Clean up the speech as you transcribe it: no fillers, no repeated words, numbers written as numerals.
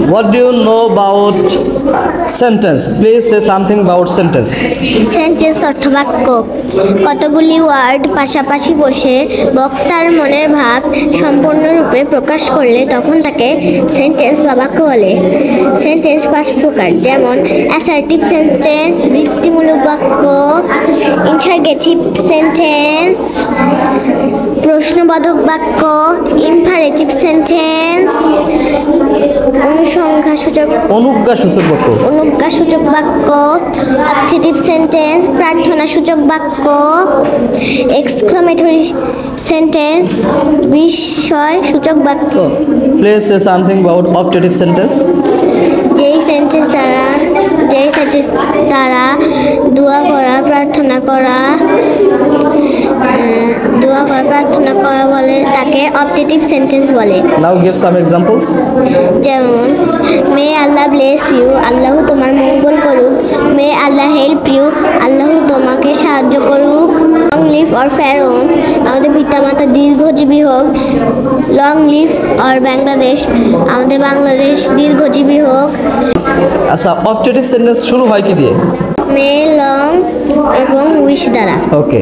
What do you know about sentence? Please say something about sentence. Sentence অর্থ বাক্য। কতগুলি word পাশাপাশি বসে বক্তার মনের ভাব সম্পূর্ণরূপে প্রকাশ করলে তখন তাকে সেন্টেন্স বা বাক্য বলে। সেন্টেন্স 5 প্রকার, যেমন অ্যাসার্টিভ সেন্টেন্স বৃত্তিমূলক বাক্য, ইন্টারগেটিভ সেন্টেন্স প্রশ্নবোধক বাক্য, ইম্পারেটিভ সেন্টেন্স অনুজ্ঞাসূচক বাক্য, অবজেক্টিভ সেন্টেন্স প্রার্থনাসূচক বাক্য, এক্সক্লেমেটরি সেন্টেন্স বিস্ময়সূচক বাক্য। Please say something about objective sentence. যেই সেন্টেন্স দ্বারা দোয়া করা প্রার্থনা করা বলে তাকে অবজেক্টিভ সেন্টেন্স বলে। Now give some examples. যেমন মে আল্লাহ ব্লেস ইউ, আল্লাহ তোমার মঙ্গল করুক। মে আল্লাহ হেল্প ইউ, আল্লাহ তোমাকে সাহায্য করুক। লং লিভ অর ফেরোন্স, আমাদের পিতামাতা দীর্ঘজীবী হোক। লং লিভ অর বাংলাদেশ, আমাদের বাংলাদেশ দীর্ঘজীবী হোক। আচ্ছা, অবজেক্টিভ সেন্টেন্স শুরু হয় কি দিয়ে? মে, লং এবং উইশ দ্বারা। ওকে।